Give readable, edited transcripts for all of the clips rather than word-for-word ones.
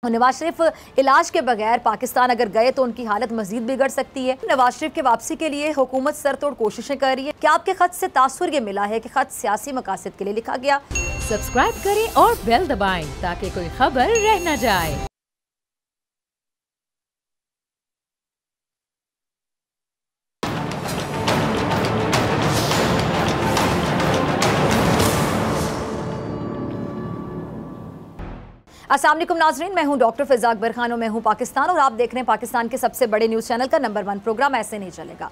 नवाज शरीफ इलाज के बगैर पाकिस्तान अगर गए तो उनकी हालत मजीद बिगड़ सकती है। नवाज शरीफ के वापसी के लिए हुकूमत सरतोड़ कोशिशें कर रही है। क्या आपके खत से तासुर ये मिला है कि खत सियासी मकासद के लिए लिखा गया? सब्सक्राइब करें और बेल दबाएं ताकि कोई खबर रह न जाए। अस्सलाम वालेकुम नाज़रीन, मैं हूं डॉक्टर फ़िज़ा अकबर खान और मैं हूं पाकिस्तान और आप देख रहे हैं पाकिस्तान के सबसे बड़े न्यूज़ चैनल का नंबर 1 प्रोग्राम ऐसे नहीं चलेगा।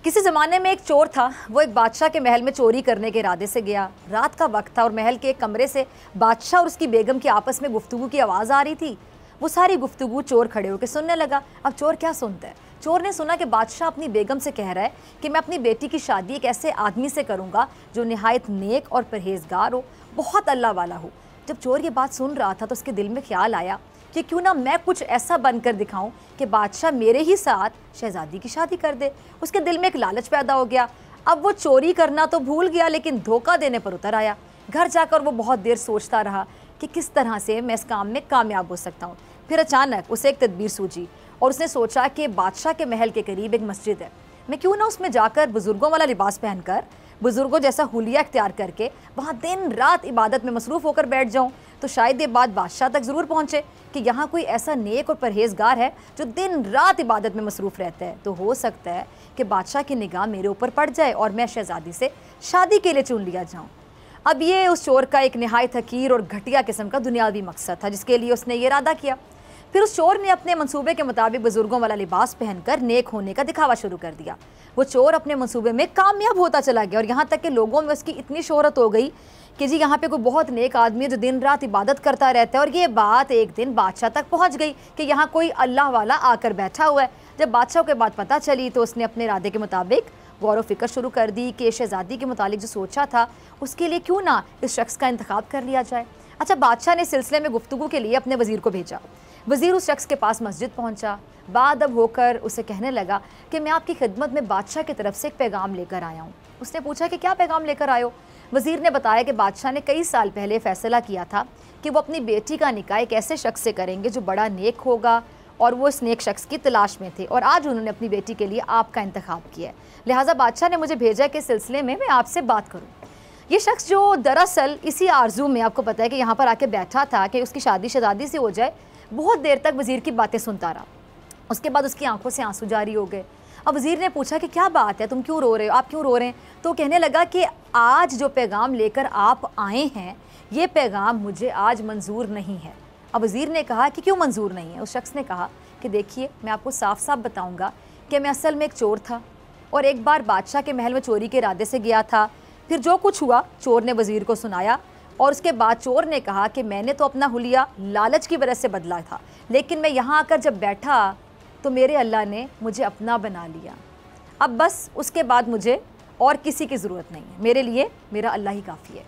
किसी ज़माने में एक चोर था, वो एक बादशाह के महल में चोरी करने के इरादे से गया। रात का वक्त था और महल के एक कमरे से बादशाह और उसकी बेगम की आपस में गुफ्तगू की आवाज़ आ रही थी। वो सारी गुफ्तगू चोर खड़े होकर सुनने लगा। अब चोर क्या सुनता है? चोर ने सुना कि बादशाह अपनी बेगम से कह रहा है कि मैं अपनी बेटी की शादी एक ऐसे आदमी से करूँगा जो नहायत नेक और परहेजगार हो, बहुत अल्लाह वाला हो। जब चोर ये बात सुन रहा था तो उसके दिल में ख्याल आया कि क्यों ना मैं कुछ ऐसा बनकर दिखाऊं कि बादशाह मेरे ही साथ शहजादी की शादी कर दे। उसके दिल में एक लालच पैदा हो गया। अब वो चोरी करना तो भूल गया लेकिन धोखा देने पर उतर आया। घर जाकर वो बहुत देर सोचता रहा कि किस तरह से मैं इस काम में कामयाब हो सकता हूँ। फिर अचानक उसे एक तदबीर सूझी और उसने सोचा कि बादशाह के महल के करीब एक मस्जिद है, मैं क्यों ना उसमें जाकर बुज़ुर्गों वाला लिबास पहनकर बुज़ुर्गों जैसा हुलिया इख्तियार करके वहाँ दिन रात इबादत में मसरूफ़ होकर बैठ जाऊँ। तो शायद ये बात बादशाह तक ज़रूर पहुँचे कि यहाँ कोई ऐसा नेक और परहेजगार है जो दिन रात इबादत में मसरूफ़ रहता है। तो हो सकता है कि बादशाह की निगाह मेरे ऊपर पड़ जाए और मैं शहज़ादी से शादी के लिए चुन लिया जाऊँ। अब ये उस चोर का एक नहायत हकीर और घटिया किस्म का दुनियावी मकसद था जिसके लिए उसने ये इरादा किया। फिर उस चोर ने अपने मंसूबे के मुताबिक बुजुर्गों वाला लिबास पहनकर नेक होने का दिखावा शुरू कर दिया। वो चोर अपने मंसूबे में कामयाब होता चला गया और यहाँ तक कि लोगों में उसकी इतनी शोहरत हो गई कि जी यहाँ पे कोई बहुत नेक आदमी है जो दिन रात इबादत करता रहता है। और ये बात एक दिन बादशाह तक पहुँच गई कि यहाँ कोई अल्लाह वाला आकर बैठा हुआ है। जब बादशाह को बात पता चली तो उसने अपने इरादे के मुताबिक गौर व फिक्र शुरू कर दी कि शहजादी के मुतालिक जो सोचा था उसके लिए क्यों ना इस शख्स का इंतखाब कर लिया जाए। अच्छा, बादशाह ने सिलसिले में गुफ्तगू के लिए अपने वज़ीर को भेजा। वज़ीर उस शख्स के पास मस्जिद पहुंचा, बाअदब होकर उसे कहने लगा कि मैं आपकी खिदमत में बादशाह की तरफ से एक पैगाम लेकर आया हूँ। उसने पूछा कि क्या पैगाम लेकर आए हो? वज़ीर ने बताया कि बादशाह ने कई साल पहले फ़ैसला किया था कि वो अपनी बेटी का निकाह एक ऐसे शख्स से करेंगे जो बड़ा नेक होगा और वो इस नेक शख्स की तलाश में थे और आज उन्होंने अपनी बेटी के लिए आपका इंतखाब किया है। लिहाजा बादशाह ने मुझे भेजा कि इस सिलसिले में मैं आपसे बात करूँ। ये शख्स जो दरअसल इसी आरजू में, आपको पता है कि यहाँ पर आके बैठा था कि उसकी शादी शहजादी से हो जाए, बहुत देर तक वज़ीर की बातें सुनता रहा। उसके बाद उसकी आंखों से आंसू जारी हो गए। अब वज़ीर ने पूछा कि क्या बात है, तुम क्यों रो रहे हो, आप क्यों रो रहे हैं? तो कहने लगा कि आज जो पैगाम लेकर आप आए हैं ये पैगाम मुझे आज मंजूर नहीं है। अब वज़ीर ने कहा कि क्यों मंजूर नहीं है? उस शख्स ने कहा कि देखिए, मैं आपको साफ साफ बताऊँगा कि मैं असल में एक चोर था और एक बार बादशाह के महल में चोरी के इरादे से गया था। फिर जो कुछ हुआ चोर ने वज़ीर को सुनाया और उसके बाद चोर ने कहा कि मैंने तो अपना हुलिया लालच की वजह से बदला था, लेकिन मैं यहाँ आकर जब बैठा तो मेरे अल्लाह ने मुझे अपना बना लिया। अब बस उसके बाद मुझे और किसी की ज़रूरत नहीं है, मेरे लिए मेरा अल्लाह ही काफ़ी है।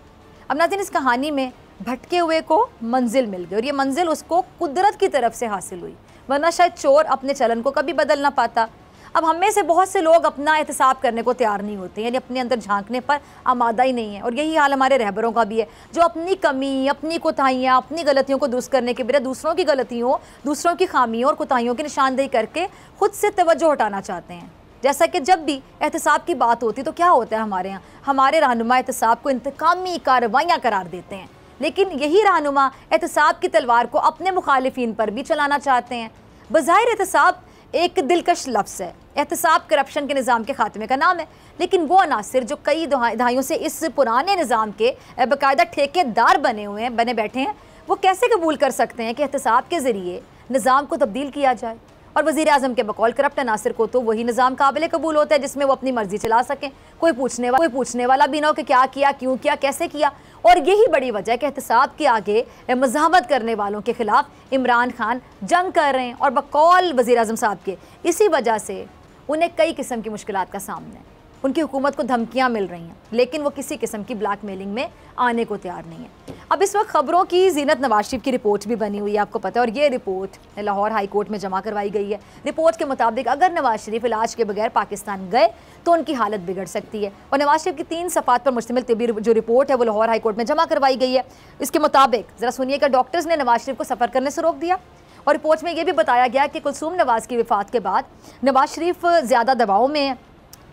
अब नाज़रीन, इस कहानी में भटके हुए को मंजिल मिल गई और ये मंजिल उसको कुदरत की तरफ से हासिल हुई, वरना शायद चोर अपने चलन को कभी बदल ना पाता। अब हम में से बहुत से लोग अपना एहतसाब करने को तैयार नहीं होते, यानी अपने अंदर झांकने पर आमादा ही नहीं है। और यही हाल हमारे रहबरों का भी है, जो अपनी कमी, अपनी कोताहियाँ, अपनी गलतियों को दुरुस्त करने के बजाय दूसरों की गलतियों, दूसरों की खामियों और कोताहियों की निशानदेही करके खुद से तवज्जो हटाना चाहते हैं। जैसा कि जब भी एहतसाब की बात होती तो क्या होता है हमारे यहाँ, हमारे रहनुमा एहतसाब को इंतकामी कार्रवाइयाँ करार देते हैं, लेकिन यही रहनुमा एहतसाब की तलवार को अपने मुखालिफिन पर भी चलाना चाहते हैं। बज़ाहिर एहतसाब एक दिलकश लफ्ज़ है, एहतसाब करप्शन के निज़ाम के खात्मे का नाम है, लेकिन वो अनासिर जो कई दहाइयों से इस पुराने निज़ाम के बाकायदा ठेकेदार बने बैठे हैं, वो कैसे कबूल कर सकते हैं कि एहतसाब के ज़रिए निज़ाम को तब्दील किया जाए? और वज़ीर आज़म के बकौल करप्ट अनासिर को तो वही निज़ाम काबिल कबूल होता है जिसमें वो अपनी मर्ज़ी चला सकें, कोई पूछने वाला भी ना हो कि क्या किया, क्यों किया, कैसे किया। और यही बड़ी वजह है कि एहतसाब के आगे मज़ाहमत करने वालों के ख़िलाफ़ इमरान खान जंग कर रहे हैं और बकौल वज़ीर आज़म साहब के इसी वजह से उन्हें कई किस्म की मुश्किलात का सामना है। उनकी हुकूमत को धमकियां मिल रही हैं, लेकिन वो किसी किस्म की ब्लैकमेलिंग में आने को तैयार नहीं है। अब इस वक्त खबरों की जीनत नवाज शरीफ की रिपोर्ट भी बनी हुई है, आपको पता है, और ये रिपोर्ट लाहौर हाई कोर्ट में जमा करवाई गई है। रिपोर्ट के मुताबिक अगर नवाज शरीफ इलाज के बगैर पाकिस्तान गए तो उनकी हालत बिगड़ सकती है। और नवाज शरीफ की 3 सफ़ात पर मुश्तमिल तिब्बी जो रिपोर्ट है वो लाहौर हाई कोर्ट में जमा करवाई गई है। इसके मुताबिक ज़रा सुनिएगा, डॉक्टर्स ने नवाज शरीफ को सफ़र करने से रोक दिया और रिपोर्ट में यह भी बताया गया कि कुलसूम नवाज की वफ़ात के बाद नवाज शरीफ ज़्यादा दबाव में है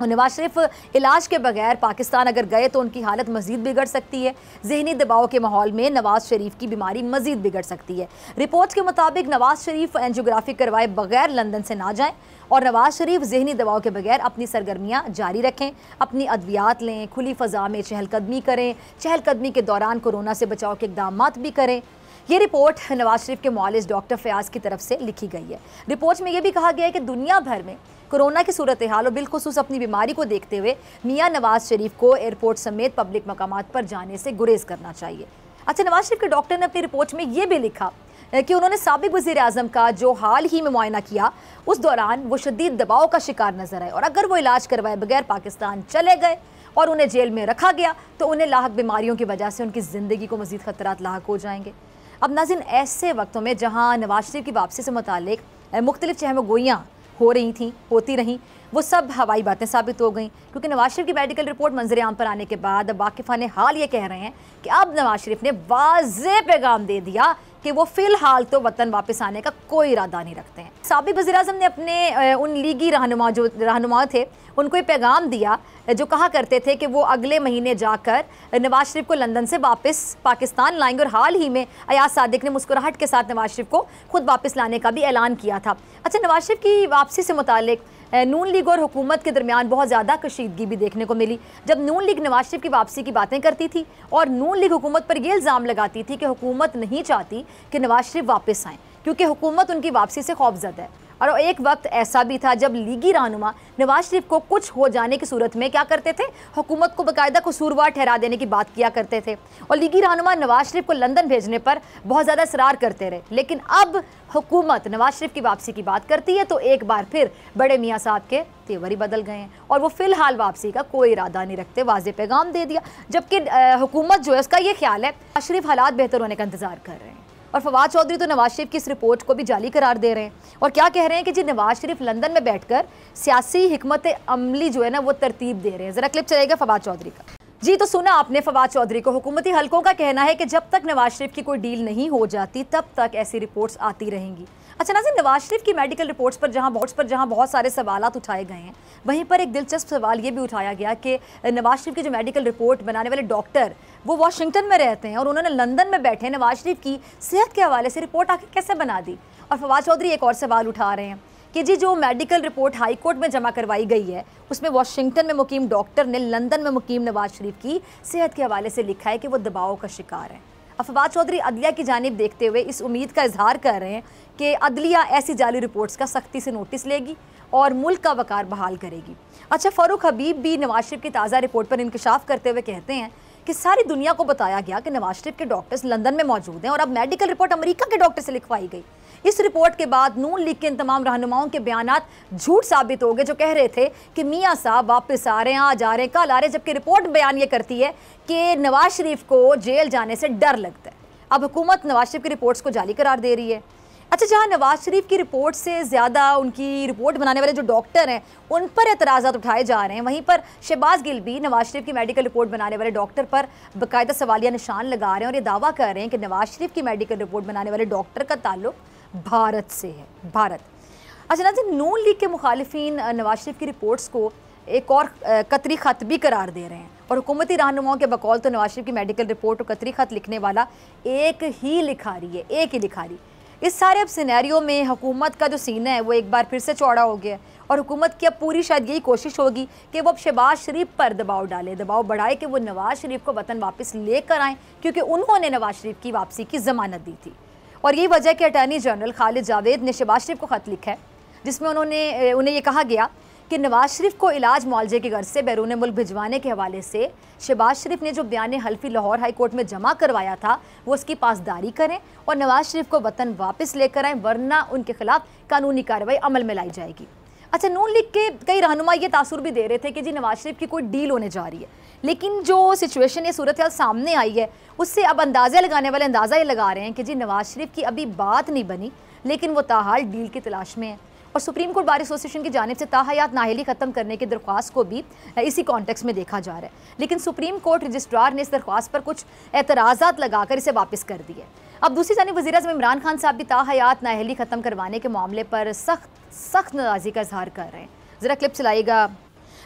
और नवाज शरीफ इलाज के बगैर पाकिस्तान अगर गए तो उनकी हालत मज़ीद बिगड़ सकती है। ज़हनी दबाव के माहौल में नवाज शरीफ की बीमारी मज़ीद बिगड़ सकती है। रिपोर्ट्स के मुताबिक नवाज शरीफ एंजियोग्राफी करवाए बगैर लंदन से ना जाएं और नवाज शरीफ ज़हनी दबाव के बगैर अपनी सरगर्मियाँ जारी रखें, अपनी अद्वियात लें, खुली फ़ज़ा में चहलकदमी करें, चहलकदमी के दौरान कोरोना से बचाव के इक़दाम भी करें। ये रिपोर्ट नवाज शरीफ के मुआलिज डॉक्टर फयाज की तरफ से लिखी गई है। रिपोर्ट में यह भी कहा गया है कि दुनिया भर में कोरोना की सूरत हाल और बिलखुसूस अपनी बीमारी को देखते हुए मियाँ नवाज शरीफ को एयरपोर्ट समेत पब्लिक मकामात पर जाने से गुरेज करना चाहिए। अच्छा, नवाज शरीफ के डॉक्टर ने अपनी रिपोर्ट में ये भी लिखा कि उन्होंने साबिक वज़ीर आज़म का जो हाल ही में मुआयना किया उस दौरान वो शदीद दबाव का शिकार नजर आए और अगर वो इलाज करवाए बगैर पाकिस्तान चले गए और उन्हें जेल में रखा गया तो उन्हें लाहक बीमारियों की वजह से उनकी ज़िंदगी को मज़ीद ख़तरात लाहक हो जाएंगे। अब नाज़रीन, ऐसे वक्तों में जहाँ नवाज शरीफ की वापसी से मुतालिक मुख्तलिफ चहमगोइयाँ होती रहीं, वो सब हवाई बातें साबित हो गई, क्योंकि नवाज शरीफ की मेडिकल रिपोर्ट मंजर आम पर आने के बाद अब वाकिफ़ान हाल ये कह रहे हैं कि अब नवाज शरीफ ने वाज़ेह पैगाम दे दिया कि वो फ़िलहाल तो वतन वापस आने का कोई इरादा नहीं रखते हैं। साबिक वज़ीर आज़म ने अपने उन लीगी रहनुमा थे उनको ये पैगाम दिया जो कहा करते थे कि वो अगले महीने जाकर नवाज शरीफ को लंदन से वापस पाकिस्तान लाएंगे और हाल ही में अयाज सादिक ने मुस्कुराहट के साथ नवाज शरीफ को खुद वापस लाने का भी ऐलान किया था। अच्छा, नवाज शरीफ की वापसी से मुतालिक नून लीग और हुकूमत के दरमियान बहुत ज़्यादा कशीदगी भी देखने को मिली। जब नून लीग नवाज शरीफ की वापसी की बातें करती थी और नून लीग हुकूमत पर यह इल्ज़ाम लगाती थी कि हुकूमत नहीं चाहती कि नवाज शरीफ वापस आएँ क्योंकि हुकूमत उनकी वापसी से खौफजदा है। और एक वक्त ऐसा भी था जब लीगी रहनुमा नवाज शरीफ को कुछ हो जाने की सूरत में क्या करते थे, हुकूमत को बाकायदा कसूरवार ठहरा देने की बात किया करते थे और लीगी रहनुमा नवाज शरीफ को लंदन भेजने पर बहुत ज़्यादा इसरार करते रहे। लेकिन अब हुकूमत नवाज शरीफ की वापसी की बात करती है तो एक बार फिर बड़े मियाँ साहब के तेवर ही बदल गए हैं और वो फ़िलहाल वापसी का कोई इरादा नहीं रखते, वाज़ेह पैगाम दे दिया। जबकि हुकूमत जो है उसका ये ख्याल है नवाज शरीफ हालात बेहतर होने का इंतज़ार कर रहे हैं। और फवाद चौधरी तो नवाज शरीफ की इस रिपोर्ट को भी जाली करार दे रहे हैं और क्या कह रहे हैं कि जी नवाज शरीफ लंदन में बैठकर सियासी हिकमत अमली जो है ना वो तरतीब दे रहे हैं। ज़रा क्लिप चलेगा फवाद चौधरी का। जी, तो सुना आपने फवाद चौधरी को। हुकूमती हलकों का कहना है कि जब तक नवाज शरीफ की कोई डील नहीं हो जाती तब तक ऐसी रिपोर्ट्स आती रहेंगी। अच्छा नाज़रीन, नवाज शरीफ की मेडिकल रिपोर्ट्स पर जहाँ बहुत सारे सवालात उठाए गए हैं, वहीं पर एक दिलचस्प सवाल ये भी उठाया गया कि नवाज शरीफ की जो मेडिकल रिपोर्ट बनाने वाले डॉक्टर वो वाशिंगटन में रहते हैं और उन्होंने लंदन में बैठे नवाज शरीफ की सेहत के हवाले से रिपोर्ट आखिर कैसे बना दी। और फवाद चौधरी एक और सवाल उठा रहे हैं कि जी जो मेडिकल रिपोर्ट हाई कोर्ट में जमा करवाई गई है उसमें वाशिंगटन में मुकीम डॉक्टर ने लंदन में मुकीम नवाज शरीफ की सेहत के हवाले से लिखा है कि वो दबाव का शिकार है। अब फवाद चौधरी अदलिया की जानिब देखते हुए इस उम्मीद का इजहार कर रहे हैं कि अदलिया ऐसी जाली रिपोर्ट्स का सख्ती से नोटिस लेगी और मुल्क का वकार बहाल करेगी। अच्छा, फ़ारूक हबीब भी नवाज शरीफ की ताज़ा रिपोर्ट पर इंकशाफ करते हुए कहते हैं कि सारी दुनिया को बताया गया कि नवाज शरीफ के डॉक्टर्स लंदन में मौजूद हैं और अब मेडिकल रिपोर्ट अमेरिका के डॉक्टर से लिखवाई गई। इस रिपोर्ट के बाद नून लीग के इन तमाम रहनुमाओं के बयानात झूठ साबित हो गए जो कह रहे थे कि मियाँ साहब वापस आ रहे हैं, आज आ रहे हैं, कल आ रहे हैं, जबकि रिपोर्ट बयान ये करती है कि नवाज शरीफ को जेल जाने से डर लगता है। अब हुकूमत नवाज शरीफ की रिपोर्ट्स को जाली करार दे रही है। अच्छा, जहाँ नवाज शरीफ की रिपोर्ट से ज़्यादा उनकी रिपोर्ट बनाने वाले जो डॉक्टर हैं उन पर एतराज़ात उठाए जा रहे हैं, वहीं पर शहबाज गिल भी नवाज शरीफ की मेडिकल रिपोर्ट बनाने वाले डॉक्टर पर बाकायदा सवालिया निशान लगा रहे हैं और ये दावा कर रहे हैं कि नवाज शरीफ की मेडिकल रिपोर्ट बनाने वाले डॉक्टर का ताल्लुक भारत से है, भारत। अच्छा नाज़रीन, नून लीग के मुखालिफिन नवाज शरीफ की रिपोर्ट्स को एक और कतरी ख़त भी करार दे रहे हैं और हुकूमती रहनुमाओं के बकौल तो नवाज शरीफ की मेडिकल रिपोर्ट और कतरी ख़त लिखने वाला एक ही लिखारी है, एक ही लिखारी। इस सारे अब सिनेरियो में हुकूमत का जो सीना है वो एक बार फिर से चौड़ा हो गया और हुकूमत की अब पूरी शायद यही कोशिश होगी कि वो अब शहबाज शरीफ पर दबाव डाले, दबाव बढ़ाए कि वो नवाज शरीफ को वतन वापस लेकर आएँ, क्योंकि उन्होंने नवाज शरीफ की वापसी की ज़मानत दी थी। और यही वजह कि अटॉर्नी जनरल खालिद जावेद ने शहबाज शरीफ को ख़त लिखा है जिसमें उन्हें ये कहा गया कि नवाज शरीफ को इलाज मुआलजे की गर्ज से बैरून मुल्क भिजवाने के हवाले से शहबाज शरीफ ने जो बयान हल्फी लाहौर हाई कोर्ट में जमा करवाया था वो उसकी पासदारी करें और नवाज शरीफ को वतन वापस लेकर आएँ, वरना उनके खिलाफ कानूनी कार्रवाई अमल में लाई जाएगी। अच्छा, नून लीग के कई रहनुमा ये तासुर भी दे रहे थे कि जी नवाज शरीफ की कोई डील होने जा रही है, लेकिन जो सिचुएशन, ये सूरत हाल सामने आई है, उससे अब अंदाज़ा लगाने वाले अंदाज़ा ये लगा रहे हैं कि जी नवाज शरीफ की अभी बात नहीं बनी, लेकिन वो ताहाल डील की तलाश में है। और सुप्रीम कोर्ट बार एसोसिएशन की जानिब से ताहयात नाअहली ख़त्म करने की दरख्वास्त को भी इसी कॉन्टेक्स्ट में देखा जा रहा है, लेकिन सुप्रीम कोर्ट रजिस्ट्रार ने इस दरख्वास्त पर कुछ एतराज़ात लगाकर इसे वापस कर दिया। अब दूसरी जानिब वज़ीर-ए-आज़म इमरान खान साहब भी ताहयात नाअहली ख़त्म करवाने के मामले पर सख्त नाराज़गी का इजहार कर रहे हैं। ज़रा क्लिप चलाइएगा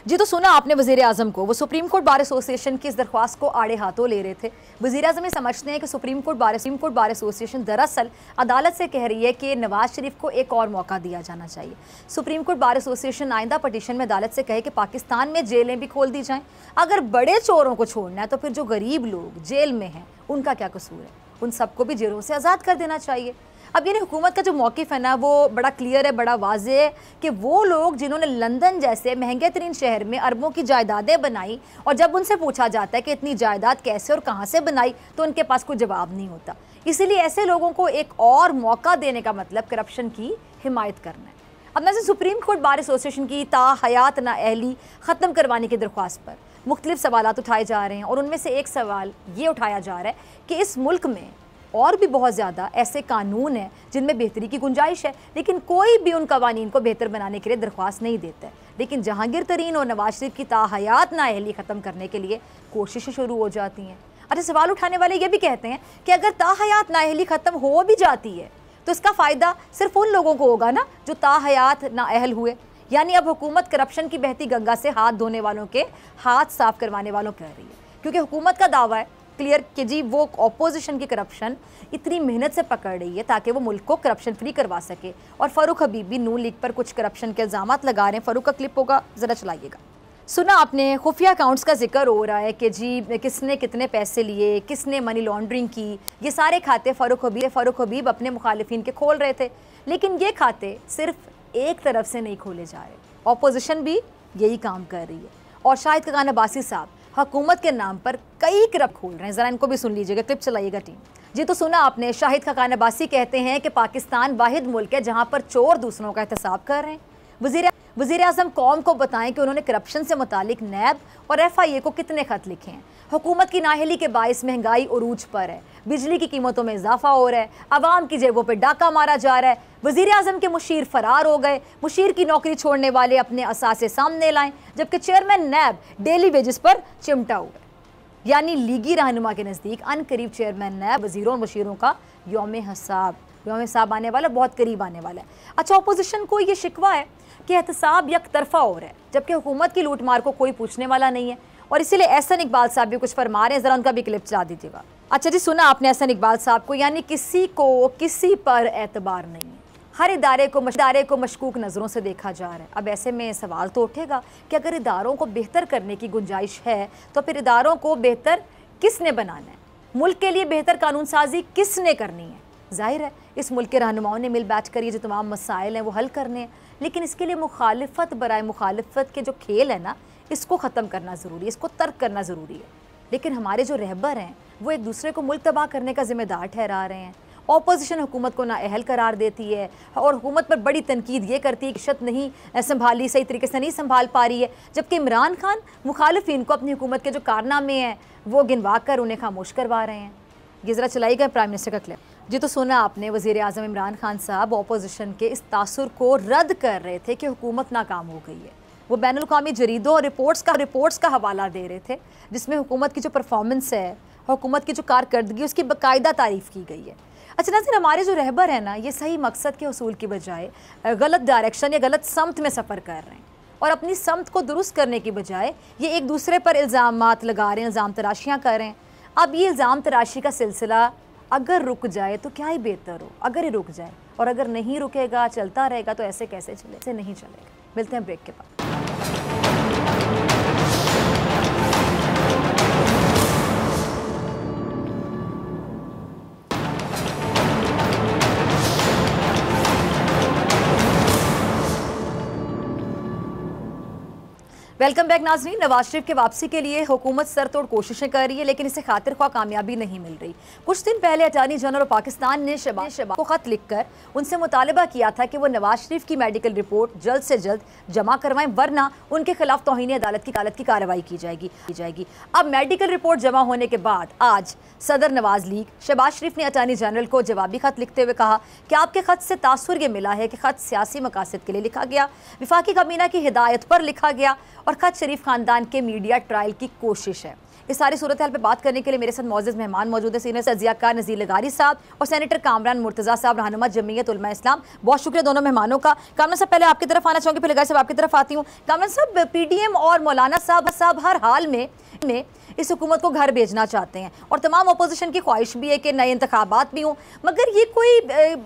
जी। तो सुना आपने वज़ीर-ए-आज़म को, वो सुप्रीम कोर्ट बार एसोसिएशन की इस दरख्वास्त को आड़े हाथों ले रहे थे। वज़ीर-ए-आज़म ये समझते हैं कि सुप्रीम कोर्ट बार एसोसिएशन दरअसल अदालत से कह रही है कि नवाज शरीफ को एक और मौका दिया जाना चाहिए। सुप्रीम कोर्ट बार एसोसिएशन आइंदा पटिशन में अदालत से कहे कि पाकिस्तान में जेलें भी खोल दी जाएँ। अगर बड़े चोरों को छोड़ना है तो फिर जो गरीब लोग जेल में हैं उनका क्या कसूर है, उन सबको भी जेलों से आज़ाद कर देना चाहिए। अब यानी हुकूमत का जो मौक़िफ़ है ना, वो बड़ा क्लियर है, बड़ा वाज़ेह है कि वो लोग जिन्होंने लंदन जैसे महंगे तरीन शहर में अरबों की जायदादें बनाई, और जब उनसे पूछा जाता है कि इतनी जायदाद कैसे और कहाँ से बनाई, तो उनके पास कोई जवाब नहीं होता। इसीलिए ऐसे लोगों को एक और मौका देने का मतलब करप्शन की हिमायत करना है। अब नज़र सुप्रीम कोर्ट बार एसोसिएशन की ताहयात नाअहली ख़त्म करवाने की दरख्वास्त पर मुख्तलिफ सवालात उठाए जा रहे हैं, और उनमें से एक सवाल ये उठाया जा रहा है कि इस मुल्क में और भी बहुत ज़्यादा ऐसे कानून हैं जिनमें बेहतरी की गुंजाइश है, लेकिन कोई भी उन कवानीन को बेहतर बनाने के लिए दरख्वास्त नहीं देता है। लेकिन जहांगीर तरीन और नवाज शरीफ की ताहयात नाअहली ख़त्म करने के लिए कोशिशें शुरू हो जाती हैं। अच्छा, सवाल उठाने वाले ये भी कहते हैं कि अगर ताहयात नाअहली ख़त्म हो भी जाती है तो इसका फ़ायदा सिर्फ उन लोगों को होगा ना जो ताहयात नाअहल हुए। यानी अब हुकूमत करप्शन की बहती गंगा से हाथ धोने वालों के हाथ साफ करवाने वालों कह रही है, क्योंकि हुकूमत का दावा है क्लियर कि जी वो अपोजिशन की करप्शन इतनी मेहनत से पकड़ रही है ताकि वो मुल्क को करप्शन फ्री करवा सके। और फ़ारूक हबीब भी नून लीग पर कुछ करप्शन के इल्ज़ामात लगा रहे हैं। फ़ारूक का क्लिप होगा, ज़रा चलाइएगा। सुना आपने, खुफिया अकाउंट्स का जिक्र हो रहा है कि जी किसने कितने पैसे लिए, किसने मनी लॉन्ड्रिंग की, ये सारे खाते फ़ारूक हबीब अपने मुखालिफिन के खोल रहे थे, लेकिन ये खाते सिर्फ एक तरफ से नहीं खोले जा रहे, अपोजिशन भी यही काम कर रही है। और शाहिद खकान अब्बासी साहब हुकूमत के नाम पर कई करप्ट खोल रहे हैं, ज़रा इनको भी सुन लीजिएगा, क्लिप चलाइएगा टीम जी। तो सुना आपने, शाहिद खकान अब्बासी कहते हैं कि पाकिस्तान वाहिद मुल्क है जहाँ पर चोर दूसरों का एहतसाब कर रहे हैं। वज़ीर-ए-आज़म कौम को बताएं कि उन्होंने करप्शन से मुतालिक नैब और FIA को कितने ख़त लिखे हैं। हुकूमत की नाअहली के बाइस महंगाई उरूज पर है, बिजली की कीमतों में इजाफा हो रहा है, आवाम की जेबों पर डाका मारा जा रहा है। वज़ीर-ए-आज़म के मुशीर फरार हो गए, मुशीर की नौकरी छोड़ने वाले अपने असासे सामने लाएं, जबकि चेयरमैन नैब डेली वेजेस पर चिमटा हुआ है। यानी लीगी रहनुमा के नज़दीक अनकरीब चेयरमैन नैब वज़ीरों और मुशीरों का यौम हिसाब आने वाला, बहुत करीब आने वाला है। अच्छा, अपोजिशन को ये शिकवा है कि एहतसाब यक तरफा हो रहा है, जबकि हुकूमत की लूट मार को कोई पूछने वाला नहीं है, और इसीलिए एहसन इकबाल साहब भी कुछ फरमा रहे हैं, ज़रा उनका भी क्लिप चला दीजिएगा। अच्छा जी, सुना आपने एहसन इकबाल साहब को, यानी किसी को किसी पर एतबार नहीं है, हर इदारे को मशकूक नज़रों से देखा जा रहा है। अब ऐसे में सवाल तो उठेगा कि अगर इदारों को बेहतर करने की गुंजाइश है तो फिर इदारों को बेहतर किसने बनाना है, मुल्क के लिए बेहतर कानून साजी किसने करनी है। जाहिर है इस मुल्क के रहनुमाओं ने मिल बैठ कर ये जो तमाम मसाइल हैं वो हल करने हैं, लेकिन इसके लिए मुखालिफत बराए मुखालिफत के जो खेल है ना, इसको ख़त्म करना ज़रूरी है, इसको तर्क करना ज़रूरी है। लेकिन हमारे जो रहबर हैं वो एक दूसरे को मुल्क तबाह करने का ज़िम्मेदार ठहरा रहे हैं। ऑपोजिशन हुकूमत को नाअहल करार देती है और हुकूमत पर बड़ी तनकीद ये करती है कि शत नहीं संभाली, सही तरीके से नहीं संभाल पा रही है, जबकि इमरान खान मुखालिफिन को अपनी हुकूमत के जो कारनामे हैं वो गिनवा कर उन्हें खामोश करवा रहे हैं। ये ज़रा चलाइएगा प्राइम मिनिस्टर का क्लिप जी। तो सुना आपने, वज़ीर-ए-आज़म इमरान खान साहब अपोजिशन के इस तासुर को रद्द कर रहे थे कि हुकूमत नाकाम हो गई है। वो बैनुल-अक़वामी जरीदों और रिपोर्ट्स का हवाला दे रहे थे जिसमें हुकूमत की जो परफॉर्मेंस है, हुकूमत की जो कारकर्दगी, उसकी बाकायदा तारीफ़ की गई है। अच्छा नाज़रीन, हमारे जो रहबर हैं ना, ये सही मकसद के हसूल की बजाय गलत डायरेक्शन या गलत समत में सफ़र कर रहे हैं, और अपनी समत को दुरुस्त करने की बजाय ये एक दूसरे पर इल्ज़ामात लगा रहे हैं, इल्ज़ाम तराशियाँ कर रहे हैं। अब ये इल्ज़ाम तराशी का सिलसिला अगर रुक जाए तो क्या ही बेहतर हो, अगर ये रुक जाए, और अगर नहीं रुकेगा, चलता रहेगा तो ऐसे कैसे चले, ऐसे नहीं चलेगा। मिलते हैं ब्रेक के बाद। वेलकम बैक नाजरीन। नवाज शरीफ के वापसी के लिए हुकूमत सरतोड़ कोशिशें कर रही है, लेकिन इसे खातिर ख्वाह कामयाबी नहीं मिल रही। कुछ दिन पहले अटॉर्नी जनरल पाकिस्तान ने शहबाज को खत लिखकर उनसे मुतालबा किया था कि वो नवाज शरीफ की मेडिकल रिपोर्ट जल्द से जल्द जमा करवाएं, वरना उनके खिलाफ तौहीन अदालत की कार्रवाई की जाएगी। अब मेडिकल रिपोर्ट जमा होने के बाद आज सदर नवाज लीग शहबाज शरीफ ने अटॉर्नी जनरल को जवाबी खत लिखते हुए कहा कि आपके खत से तासुर ये मिला है कि खत सियासी मकासद के लिए लिखा गया, विफाकी काबीना की हिदायत पर लिखा गया और खत शरीफ खानदान के मीडिया ट्रायल की कोशिश है। इस सारी सूरत हाल पर बात करने के लिए मेरे साथ मौजूद मेहमान मौजूद है सीनियर तजियाकार नज़ीर लगारी साहब और सेनेटर कामरान मुर्तज़ा साहब, रहनुमा जमीयत उलमा इस्लाम। बहुत शुक्रिया दोनों मेहमानों का। कामरान साहब पहले आपकी तरफ आना चाहूँगी, फिर लगारी साहब आपकी तरफ आती हूँ। कामरान साहब, पीडीएम और मौलाना साहब हर हाल में इस हुकूमत को घर भेजना चाहते हैं और तमाम अपोजिशन की ख्वाहिश भी है कि नए इंतखाबात भी हों, मगर ये कोई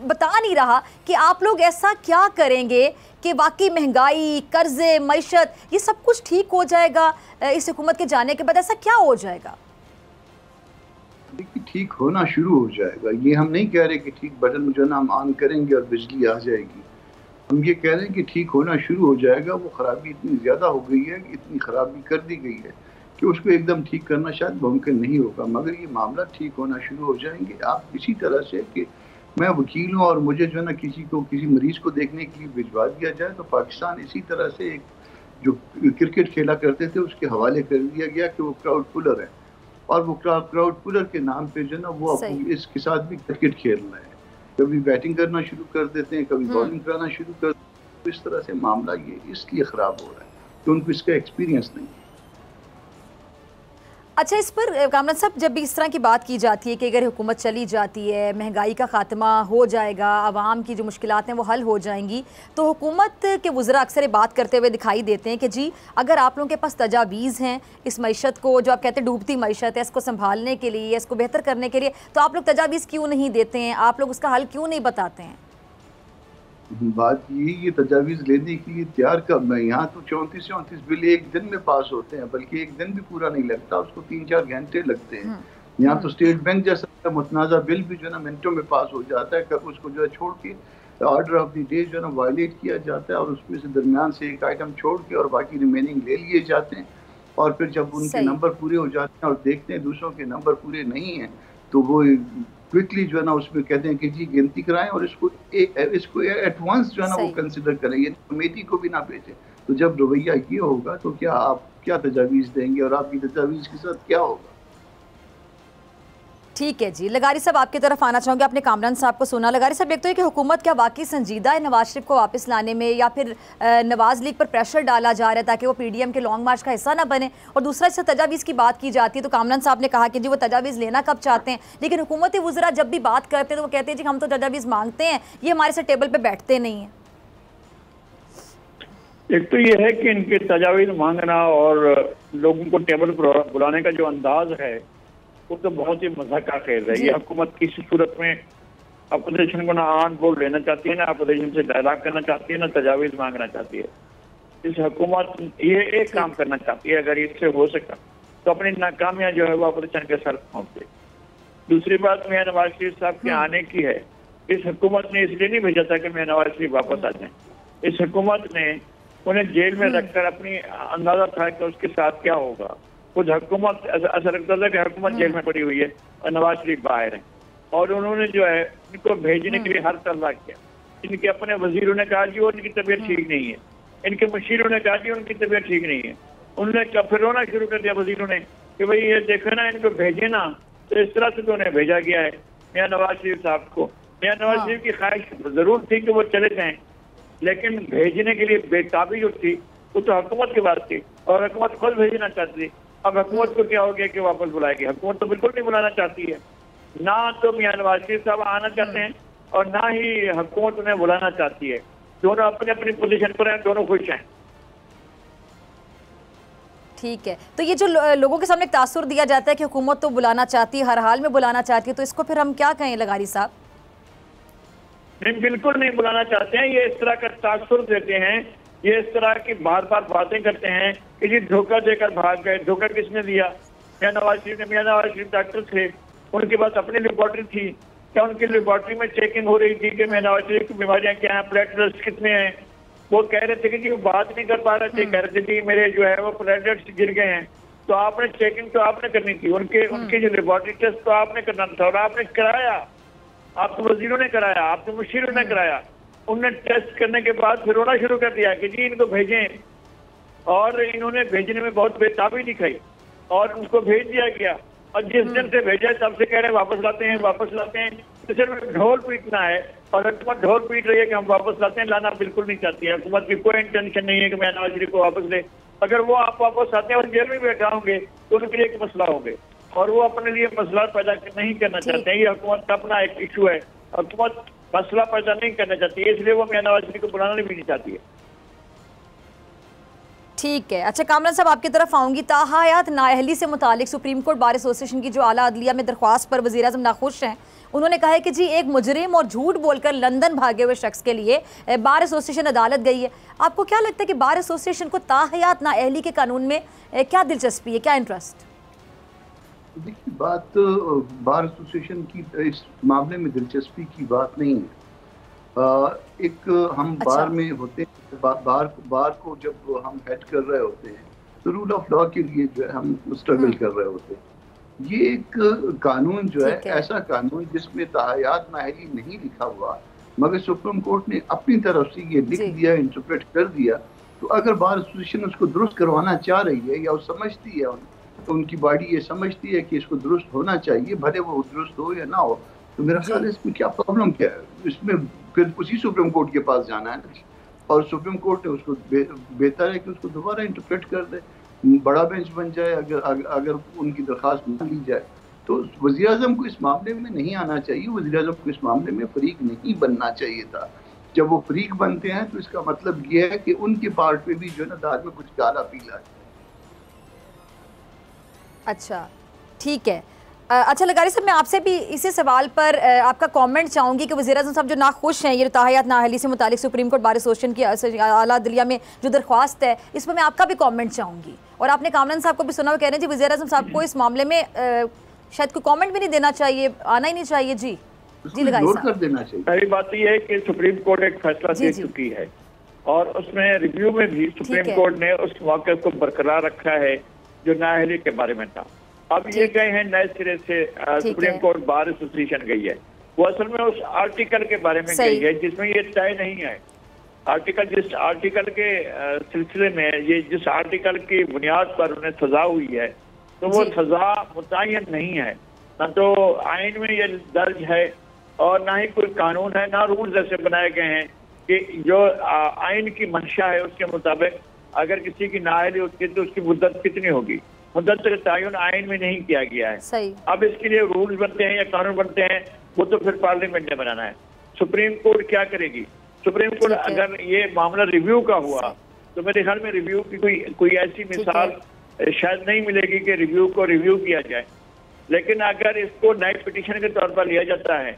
बता नहीं रहा कि आप लोग ऐसा क्या करेंगे कि वाकई महंगाई, कर्जे, मईशत ये सब कुछ ठीक हो जाएगा इस हुकूमत के जाने के बाद? ऐसा क्या हो जाएगा? देखिए, ठीक होना शुरू हो जाएगा। ये हम नहीं कह रहे कि ठीक बटन जो ना हम ऑन करेंगे और बिजली आ जाएगी। हम ये कह रहे हैं कि ठीक होना शुरू हो जाएगा। वो खराबी इतनी ज़्यादा हो गई है, इतनी खराबी कर दी गई है कि उसको एकदम ठीक करना शायद मुमकिन नहीं होगा, मगर ये मामला ठीक होना शुरू हो जाएंगे। आप इसी तरह से कि मैं वकील हूँ और मुझे जो है ना किसी मरीज को देखने के लिए भिजवा दिया जाए, तो पाकिस्तान इसी तरह से एक जो क्रिकेट खेला करते थे उसके हवाले कर दिया गया कि वो क्राउड पुलर है, और वो क्राउड पुलर के नाम पे जो है ना वो इसके साथ भी क्रिकेट खेल रहे हैं। कभी बैटिंग करना शुरू कर देते हैं, कभी बॉलिंग कराना शुरू कर देते हैं। तो इस तरह से मामला ये इसलिए ख़राब हो रहा है कि उनको इसका एक्सपीरियंस नहीं है। अच्छा, इस पर कामरान साहब, जब भी इस तरह की बात की जाती है कि अगर हुकूमत चली जाती है, महंगाई का खात्मा हो जाएगा, आवाम की जो मुश्किलात हैं वो हल हो जाएंगी, तो हुकूमत के वज़रा अक्सर बात करते हुए दिखाई देते हैं कि जी अगर आप लोगों के पास तजावीज़ हैं इस मईशत को, जो आप कहते हैं डूबती मईशत है, इसको संभालने के लिए, इसको बेहतर करने के लिए, तो आप लोग तजावीज़ क्यों नहीं देते हैं? आप लोग उसका हल क्यों नहीं बताते हैं? बात ये तजावीज़ लेने के लिए तैयार कब है? यहाँ तो 34 बिल एक दिन में पास होते हैं, बल्कि एक दिन भी पूरा नहीं लगता, उसको 3-4 घंटे लगते हैं। यहाँ तो स्टेट बैंक जैसा मुतनाज़ा बिल भी जो है ना मिनटों में पास हो जाता है। कब उसको जो है छोड़ के ऑर्डर ऑफ द डे जो है ना वायलेट किया जाता है और उसमें से दरमियान से एक आइटम छोड़ के और बाकी रिमेनिंग ले लिए जाते हैं। और फिर जब उनके नंबर पूरे हो जाते हैं और देखते हैं दूसरों के नंबर पूरे नहीं हैं, तो वो क्विकली जो है ना उसमें कहते हैं कि जी गिनती कराएं और इसको एडवांस जो है ना वो कंसिडर करें, ये कमेटी को भी ना भेजें। तो जब रवैया ये होगा तो क्या आप क्या तजावीज़ देंगे और आपकी तजावीज़ के साथ क्या होगा? ठीक है जी, लगारी साहब आपकी तरफ आना चाहूँगी। आपने कामरान साहब को सुना। लगारी साहब, एक तो है कि हुकूमत क्या वाकई संजीदा है नवाज शरीफ को वापस लाने में, या फिर नवाज लीग पर प्रेशर डाला जा रहा है ताकि वो पीडीएम के लॉन्ग मार्च का हिस्सा ना बने? और दूसरा, इससे तजावीज़ की बात की जाती है तो कामरान साहब ने कहा कि जी वो तजावीज़ लेना कब चाहते हैं, लेकिन हुकूमती वज़रा जब भी बात करते हैं तो वो कहते हैं जी हम तो तजावीज़ मांगते हैं, ये हमारे साथ टेबल पर बैठते नहीं हैं। एक तो ये है कि इनके तजावीज़ मांगना और लोगों को टेबल पर बुलाने का जो अंदाज है वो तो बहुत ही मजाक का खेल है। ये हुकूमत किसी सूरत में अपोजिशन को ना ऑन बोर्ड लेना चाहती है, ना अपोजिशन से डायलॉग करना चाहती है, ना तजावीज़ मांगना चाहती है। इस हुकूमत ये एक काम करना चाहती है, अगर इससे हो सका तो अपनी नाकामियां जो है वो अपोजिशन के सर पहुँच दे। दूसरी बात मियां नवाज शरीफ साहब के आने की है। इस हुकूमत ने इसलिए नहीं भेजा था कि मियां नवाज शरीफ वापस आ जाए। इस हुकूमत ने उन्हें जेल में रखकर अपनी अंदाजा था कि उसके साथ क्या होगा। कुछ हुकूमत ऐसा लगता था कि हुकूमत जेल में पड़ी हुई है और नवाज शरीफ बाहर है, और उन्होंने जो है इनको भेजने के लिए हर तरह किया। इनके अपने वजीरों ने कहा कि उनकी तबीयत ठीक नहीं है, इनके मुशीरों ने कहा कि उनकी तबीयत ठीक नहीं है। उन्होंने फिर रोना शुरू कर दिया वजीरों ने कि भाई ये देखो ना, इनको भेजे ना। तो इस तरह से तो उन्हें भेजा गया है मियां नवाज शरीफ साहब को। मियां नवाज शरीफ की ख्वाहिश जरूर थी कि वो चले जाएं, लेकिन भेजने के लिए बेताबी जो थी वो तो हुकूमत की बात थी और हुकूमत खुद भेजना चाहती थी। अब हुकूमत को क्या हो गया कि वापस बुलाएगी? हुकूमत तो बिल्कुल नहीं बुलाना चाहती है। ना तो मियां नवाज शरीफ साहब आना चाहते हैं और ना ही हुकूमत उन्हें बुलाना चाहती है। दोनों अपनी अपनी पोजीशन पर हैं, दोनों खुश हैं। ठीक है, तो ये जो लोगों के सामने तासुर दिया जाता है कि हुकूमत तो बुलाना चाहती है, हर हाल में बुलाना चाहती है, तो इसको फिर हम क्या कहें लगारी साहब? नहीं, बिल्कुल नहीं बुलाना चाहते हैं। ये इस तरह का तासुर देते हैं, ये इस तरह की बार बार बातें करते हैं कि जी धोखा देकर भाग गए। धोखा किसने दिया? मियां नवाज शरीफ ने। मियां नवाज शरीफ डॉक्टर थे, उनके पास अपनी लेबॉर्ट्री थी। क्या उनकी लेबॉर्ट्री में चेकिंग हो रही थी कि मियां नवाज शरीफ की बीमारियां क्या हैं, प्लेटलेट्स कितने हैं? वो कह रहे थे कि जी वो बात नहीं कर पा रहे थे, कह रहे थे जी मेरे जो है वो प्लेटलेट्स गिर गए हैं। तो आपने चेकिंग तो आपने करनी थी, उनके जो लेबोरेटरी टेस्ट तो आपने करना था और आपने कराया, आपके वजीरों ने कराया, आपके मुशीरों ने कराया। उनने टेस्ट करने के बाद फिर रोना शुरू कर दिया कि जी इनको भेजें, और इन्होंने भेजने में बहुत बेताबी दिखाई और उनको भेज दिया गया। और जिस दिन से भेजा तब से कह रहे हैं वापस लाते हैं, वापस लाते हैं। तो सिर्फ ढोल पीटना है और हुकूमत ढोल पीट रही है कि हम वापस लाते हैं। लाना बिल्कुल नहीं चाहती है हुकूमत की, कोई इंटेंशन नहीं है कि मैं नवाज शरीफ को वापस ले। अगर वो आप वापस आते हैं और जेल में बैठा होंगे तो उनके लिए एक मसला होंगे, और वो अपने लिए मसला पैदा नहीं करना चाहते हैं। ये हुकूमत का अपना एक इशू है, हुकूमत मसला पैदा नहीं करना चाहती है, इसलिए वो नवाज शरीफ को बुलाना भी नहीं चाहती है। ठीक है। अच्छा कामरान साहब, आपकी तरफ आऊंगी। ताहयात नाअहली से मुतालिक सुप्रीम कोर्ट बार एसोसिएशन की जो आला अदलिया में दरख्वास्त पर वज़ीर आज़म नाखुश हैं। उन्होंने कहा है कि जी एक मुजरिम और झूठ बोलकर लंदन भागे हुए शख्स के लिए बार एसोसिएशन अदालत गई है। आपको क्या लगता है कि बार एसोसिएशन को ताहयात नाअहली के कानून में क्या दिलचस्पी है, क्या इंटरेस्ट? देखिए, बात बार एसोसिएशन की इस मामले में दिलचस्पी की बात नहीं है। एक हम बार में होते हैं, बार को जब हम हेड कर रहे होते हैं तो रूल ऑफ लॉ के लिए जो है हम स्ट्रगल कर रहे होते हैं। ये एक कानून जो है ऐसा कानून जिसमें ताहयात नाअहली नहीं लिखा हुआ, मगर सुप्रीम कोर्ट ने अपनी तरफ से ये लिख दिया, इंटरप्रेट कर दिया। तो अगर बार एसोसिएशन उसको दुरुस्त करवाना चाह रही है या वो समझती है, तो उनकी बॉडी ये समझती है कि इसको दुरुस्त होना चाहिए, भले वो दुरुस्त हो या ना हो, तो मेरा ख्याल है इसमें क्या प्रॉब्लम क्या है। इसमें फिर उसी सुप्रीम कोर्ट के पास जाना है ना, और सुप्रीम कोर्ट ने उसको बेहतर है कि उसको दोबारा इंटरप्रेट कर दे, बड़ा बेंच बन जाए। अगर उनकी दरख्वास्त मान ली जाए तो वज़ीर आज़म को इस मामले में नहीं आना चाहिए, वज़ीर आज़म को इस मामले में फरीक नहीं बनना चाहिए था। जब वो फरीक बनते हैं तो इसका मतलब ये है कि उनके पार्ट में भी जो है ना दाल में कुछ काला पीला है। अच्छा ठीक है। अच्छा लगारी साहब, मैं आपसे भी इसी सवाल पर आपका कमेंट चाहूँगी कि वज़ीर आज़म साहब जो नाखुश हैं ये ताहयात नाअहली से मुतालिक सुप्रीम कोर्ट बार एसोसिएशन की आला अदलिया में जो दरख्वास्त है, इस पर मैं आपका भी कमेंट चाहूँगी। और आपने कामरान साहब को भी सुना, वो कह रहे हैं जी वज़ीर आज़म साहब को इस मामले में शायद कोई कमेंट भी नहीं देना चाहिए, आना ही नहीं चाहिए। जी जी लगारी साहब, पहली बात तो ये है कि सुप्रीम कोर्ट एक फैसला दे चुकी है और उसमें रिव्यू में भी सुप्रीम कोर्ट ने उस मौके को बरकरार रखा है जो नाअहली के बारे में था। अब ये गए हैं नए सिरे से, सुप्रीम कोर्ट बार एसोसिएशन गई है, वो असल में उस आर्टिकल के बारे में गई है जिसमें ये तय नहीं है। आर्टिकल, जिस आर्टिकल के सिलसिले में ये जिस आर्टिकल की बुनियाद पर उन्हें सजा हुई है, तो वो सजा मुतय्यन नहीं है, ना तो आइन में ये दर्ज है और ना ही कोई कानून है, ना रूल्स ऐसे बनाए गए हैं कि जो आइन की मंशा है उसके मुताबिक अगर किसी की नाअहली होती है तो उसकी मुद्दत कितनी होगी। मुद्दत का तयन आइन में नहीं किया गया है। सही। अब इसके लिए रूल्स बनते हैं या कानून बनते हैं, वो तो फिर पार्लियामेंट ने बनाना है। सुप्रीम कोर्ट क्या करेगी? सुप्रीम कोर्ट अगर ये मामला रिव्यू का हुआ तो मेरे ख्याल में रिव्यू की कोई ऐसी मिसाल शायद नहीं मिलेगी कि रिव्यू को रिव्यू किया जाए। लेकिन अगर इसको नई पिटीशन के तौर पर लिया जाता है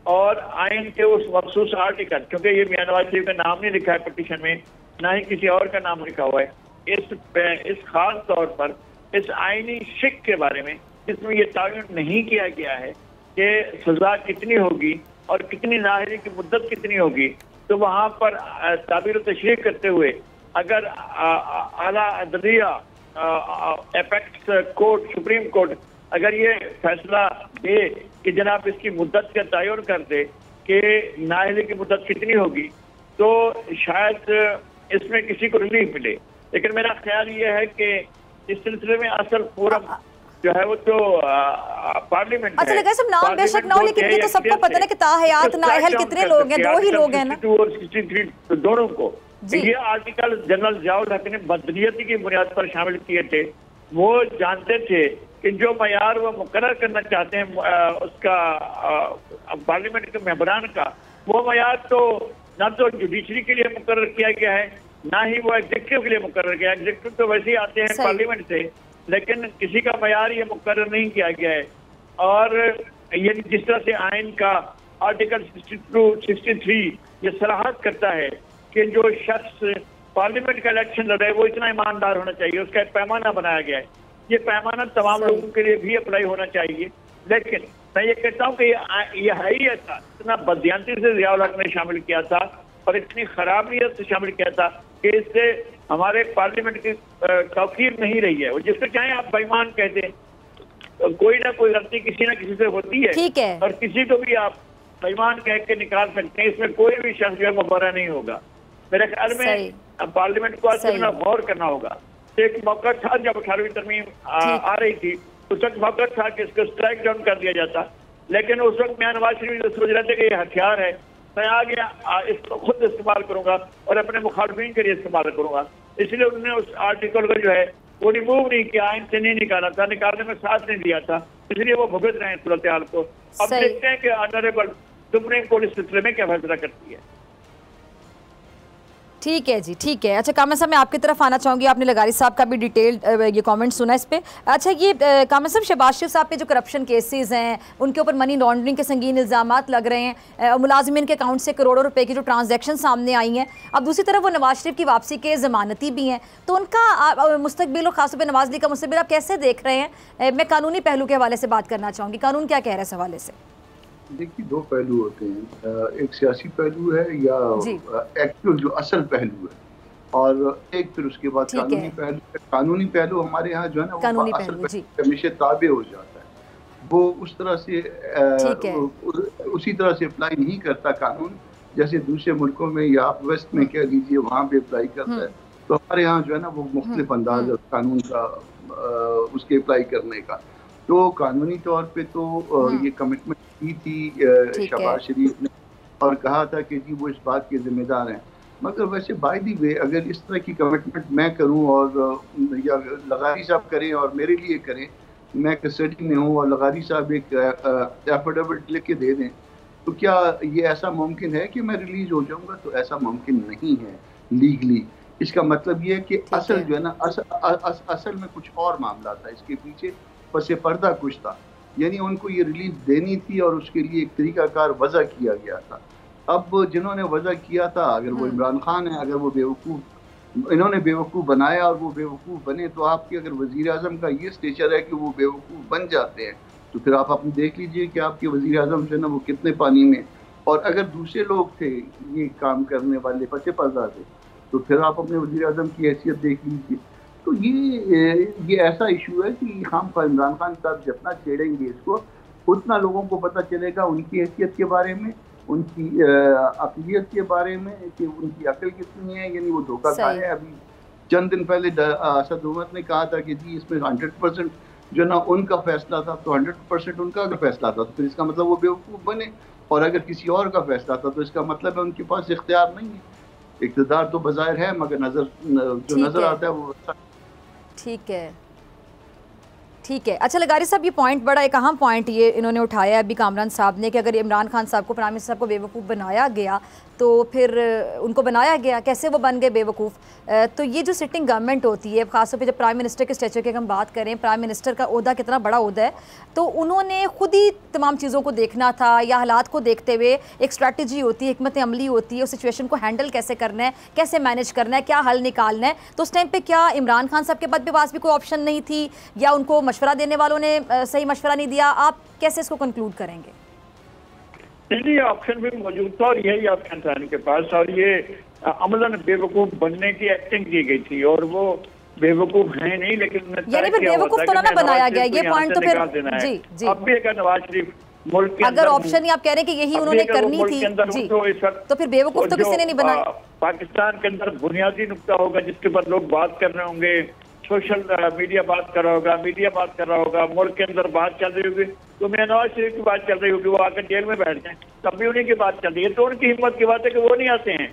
और आइन के उस मखसूस आर्टिकल, क्योंकि ये मियां नवाज शरीफ का नाम नहीं लिखा है पिटीशन में, ना ही किसी और का नाम लिखा हुआ है, इस खास तौर पर इस आईनी शिक के बारे में जिसमें ये तयन नहीं किया गया है कि सजा कितनी होगी और कितनी नाअहली की मुद्दत कितनी होगी, तो वहाँ पर ताबीर तशरीह करते हुए अगर आला अदलिया एपेक्स कोर्ट, सुप्रीम कोर्ट अगर ये फैसला दे कि जनाब इसकी मुद्दत का तयन कर दे कि नाअहली की मुद्दत कितनी होगी, तो शायद इसमें किसी को रिलीफ मिले। लेकिन मेरा ख्याल ये है कि इस सिलसिले में असल फोरम जो है वो तो पार्लियामेंट है। अच्छा लगा सब नाम बेशक ना हो, लेकिन ये तो सबको पता है कि ताहयात नाअहल कितने लोग हैं, 2 ही लोग हैं ना। 62 और 63 दोनों को ये आर्टिकल जनरल जियाउल हक ने बदनीयती की बुनियाद पर शामिल किए थे। वो जानते थे कि जो मयार वो मुकर्रर करना चाहते हैं उसका पार्लियामेंट के मेंबरान का, वो मयार तो ना तो जुडिशरी के लिए मुकर्रर किया गया है, ना ही वो एग्जीक्यूटिव के लिए मुकर्रर किया। एग्जीक्यूटिव तो वैसे ही आते हैं पार्लियामेंट से, लेकिन किसी का मयार ये मुकर्रर नहीं किया गया है। और ये जिस तरह से आइन का आर्टिकल 62-63 ये सराहत करता है कि जो शख्स पार्लियामेंट का इलेक्शन लड़े वो इतना ईमानदार होना चाहिए, उसका एक पैमाना बनाया गया है। ये पैमाना तमाम लोगों के लिए भी अप्लाई होना चाहिए। लेकिन मैं ये कहता हूँ कि ये है ही ऐसा, इतना बदयांती से जियाउल हक ने शामिल किया था और इतनी खराब नीयत से शामिल किया था कि इससे हमारे पार्लियामेंट की तौकीर नहीं रही है। और जिसको चाहे आप बेईमान कहते हैं, तो कोई ना कोई गलती किसी न किसी से होती है, ठीक है, और किसी को भी आप बेईमान कह के निकाल सकते हैं। इसमें कोई भी शख्स जो है मुबर्रा नहीं होगा। मेरे ख्याल में पार्लियामेंट को आज गौर करना होगा। एक मौका था जब 18वीं तरमीम आ रही थी, उस वक्त मौका था कि इसको स्ट्राइक डाउन कर दिया जाता, लेकिन उस वक्त मैं नवाज शरीफ सोच रहे थे कि ये हथियार है, मैं आ गया इसको खुद इस्तेमाल करूंगा और अपने मुखालफिन के लिए इस्तेमाल करूंगा। इसलिए उन्होंने उस आर्टिकल को जो है वो रिमूव नहीं किया, आइन से नहीं निकाला था, निकालने में साथ नहीं दिया था, इसलिए वो भुगत रहे हैं सूरत हाल को। अब देखते हैं कि ऑनरेबल सुप्रीम कोर्ट इस सिलसिले में क्या फैसला करती है। ठीक है जी, ठीक है। अच्छा कामरान साहब, मैं आपकी तरफ आना चाहूँगी। आपने लगारी साहब का भी डिटेल ये कमेंट सुना इस पे। अच्छा, ये कामरान साहब, शहबाज शरीफ साहब पे जो करप्शन केसेस हैं, उनके ऊपर मनी लॉन्ड्रिंग के संगीन इल्ज़ामात लग रहे हैं, मुलाजिमीन के अकाउंट से करोड़ों रुपए की जो ट्रांजैक्शन सामने आई हैं, अब दूसरी तरफ वो नवाज शरीफ की वापसी के ज़मानती भी हैं, तो उनका मुस्तकबिल और खासतौर पर नवाज लीग का मुस्तकबिल आप कैसे देख रहे हैं? मैं कानूनी पहलू के हवाले से बात करना चाहूँगी, कानून क्या कह रहा है इस हवाले से? देखिए, दो पहलू होते हैं, एक सियासी पहलू है या एक्चुअल जो असल पहलू है, और एक फिर उसके बाद कानूनी पहलू। कानूनी पहलू हमारे यहाँ जो है ना, वो असल पहलू हमेशा ताबे हो जाता है, वो उस तरह से उसी तरह से अप्लाई नहीं करता कानून जैसे दूसरे मुल्कों में या आप वेस्ट में कह लीजिए वहाँ पे अप्लाई करता है। तो हमारे यहाँ जो है ना वो मुख्तलिफ अंदाज है कानून का उसके अप्लाई करने का। तो कानूनी तौर पे तो ये कमिटमेंट की थी शहबाज शरीफ ने और कहा था कि जी वो इस बात के जिम्मेदार हैं, मगर वैसे बाय द वे अगर इस तरह की कमिटमेंट मैं करूं और या लगारी साहब करें और मेरे लिए करें, मैं कस्टडी में हूं और लगारी साहब एक एफिडेविट लिख के दे दें, तो क्या ये ऐसा मुमकिन है कि मैं रिलीज हो जाऊंगा? तो ऐसा मुमकिन नहीं है लीगली। इसका मतलब ये है कि असल जो है ना असल में कुछ और मामला था, इसके पीछे पसे पर्दा कुछ था, यानी उनको ये रिलीज देनी थी और उसके लिए एक तरीकाकार वजह किया गया था। अब जिन्होंने वजह किया था, अगर वो इमरान खान है, अगर वो बेवकूफ़ इन्होंने बेवकूफ़ बनाया और वो बेवकूफ़ बने, तो आपके अगर वज़ीर आज़म का ये स्टेचर है कि वो बेवकूफ़ बन जाते हैं, तो फिर आप अपनी देख लीजिए कि आपके वज़ीर आज़म जो है ना वो कितने पानी में। और अगर दूसरे लोग थे ये काम करने वाले पसे पर्दा थे, तो फिर आप अपने वज़ीर आज़म की हैसियत देख लीजिए। तो ये ऐसा इशू है कि हम इमरान खान साहब जितना छेड़ेंगे इसको, उतना लोगों को पता चलेगा उनकी हैसियत के बारे में, उनकी अक़लियत के बारे में, कि उनकी अकल कितनी है, यानी वो धोखा खाए हैं। अभी चंद दिन पहले असद उमर ने कहा था कि जी इसमें 100% जो ना उनका फैसला था, तो 100% उनका अगर फैसला था तो फिर इसका मतलब वो बेवकूफ़ बने, और अगर किसी और का फैसला था तो इसका मतलब है उनके पास इख्तियार नहीं है। इक़्तिदार तो बज़ाहिर है, मगर नज़र आता है वो। ठीक है, ठीक है। अच्छा लगारी साहब, ये पॉइंट बड़ा एक अहम पॉइंट ये इन्होंने उठाया अभी कामरान साहब ने कि अगर इमरान खान साहब को, प्राइम मिनिस्टर साहब को बेवकूफ़ बनाया गया, तो फिर उनको बनाया गया, कैसे वो बन गए बेवकूफ़? तो ये जो सिटिंग गवर्नमेंट होती है, ख़ासतौर पे जब प्राइम मिनिस्टर के स्टेचर की हम बात करें, प्राइम मिनिस्टर का ओहदा कितना बड़ा ओहदा है, तो उन्होंने खुद ही तमाम चीज़ों को देखना था, या हालात को देखते हुए एक स्ट्रैटेजी होती है, हिकमत अमली होती है, उस सिचुएशन को हैंडल कैसे करना है, कैसे मैनेज करना है, क्या हल निकालना है। तो उस टाइम पर क्या इमरान खान साहब के पास भी कोई ऑप्शन नहीं थी, या उनको मशवरा देने वालों ने सही मशवरा नहीं दिया? आप कैसे इसको कंक्लूड करेंगे? ये ऑप्शन भी मौजूद था और यही ऑप्शन था इनके पास, और ये अमलन बेवकूफ बनने की एक्टिंग की गई थी, और वो बेवकूफ है नहीं, लेकिन यानी फिर बेवकूफ तो ना बनाया गया, ये पॉइंट तो फिर जी जी। अब भी अगर नवाज शरीफ मुल्क के अगर ऑप्शन ही आप कह रहे हैं कि यही उन्होंने करनी थी जी, तो फिर बेवकूफ तो किसी ने नहीं बनाया। पाकिस्तान के अंदर बुनियादी नुक्ता होगा जिसके ऊपर लोग बात कर रहे होंगे, सोशल मीडिया बात कर रहा होगा, मीडिया बात कर रहा होगा, मुल्क के अंदर बात चल रही होगी, तो मैं नवाज शरीफ की बात चल रही होगी, वो आकर जेल में बैठ जाए, तब भी उन्हीं की बात चल रही है। तो उनकी हिम्मत की बात है कि वो नहीं आते हैं।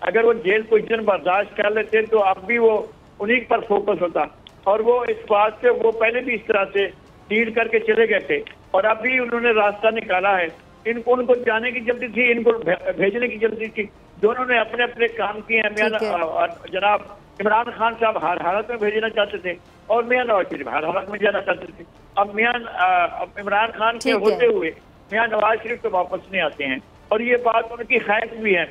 अगर वो जेल पोजीशन बर्दाश्त कर लेते तो अब भी वो उन्हीं पर फोकस होता, और वो इस बात से वो पहले भी इस तरह से डील करके चले गए थे, और अभी उन्होंने रास्ता निकाला है। इनको उनको जाने की जल्दी थी, इनको भेजने की जल्दी थी। दोनों ने अपने अपने काम किए हैं। जनाब इमरान खान साहब हर हालत में भेजना चाहते थे, और मियां नवाज शरीफ हर हालत में जाना चाहते थे। अब इमरान खान के होते हुए मियां नवाज शरीफ तो वापस नहीं आते हैं, और ये बात उनकी ख्वाहिश भी है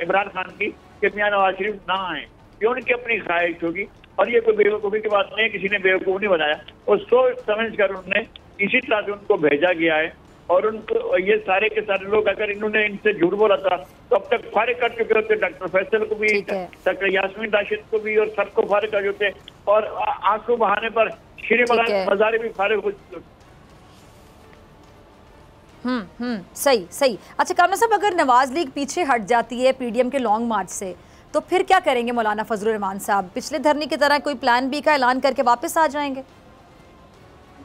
इमरान खान की कि मियां नवाज शरीफ ना आए, ये उनकी अपनी ख्वाहिश होगी। और ये कोई बेवकूफ़ी की बात नहीं, किसी ने बेवकूफ़ नहीं बनाया, और सोच समझ कर उन्होंने इसी तरह से उनको भेजा गया है। और उनको ये सारे के सारे लोग अगर इन्होंने इनसे झूठ बोला था तो अब तक फारिग कर चुके होते, डॉक्टर फैसल को भी, डॉक्टर यास्मीन राशिद को भी, और सबको फारिग कर चुके, और आंसू बहाने पर श्री मजारी भी फारिग हो चुके। सही सही। अच्छा कामरान साहब, अगर नवाज लीग पीछे हट जाती है पीडीएम के लॉन्ग मार्च से, तो फिर क्या करेंगे मौलाना फजलुर रहमान साहब? पिछले धरने की तरह कोई प्लान बी का ऐलान करके वापस आ जाएंगे?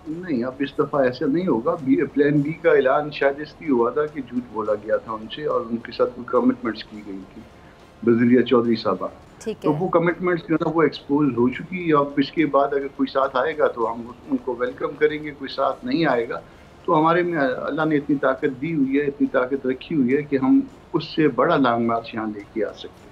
नहीं, अब इस दफ़ा ऐसा नहीं होगा। प्लान बी का ऐलान शायद इसलिए हुआ था कि झूठ बोला गया था उनसे और उनके साथ कोई कमिटमेंट्स की गई थी बजरिया चौधरी साहबा, तो वो कमिटमेंट्स जो है वो एक्सपोज हो चुकी। अब इसके बाद अगर कोई साथ आएगा तो हम उनको वेलकम करेंगे, कोई साथ नहीं आएगा तो हमारे में अल्लाह ने इतनी ताकत दी हुई है, इतनी ताकत रखी हुई है कि हम उससे बड़ा लॉन्ग मार्च यहाँ लेके आ सकते हैं।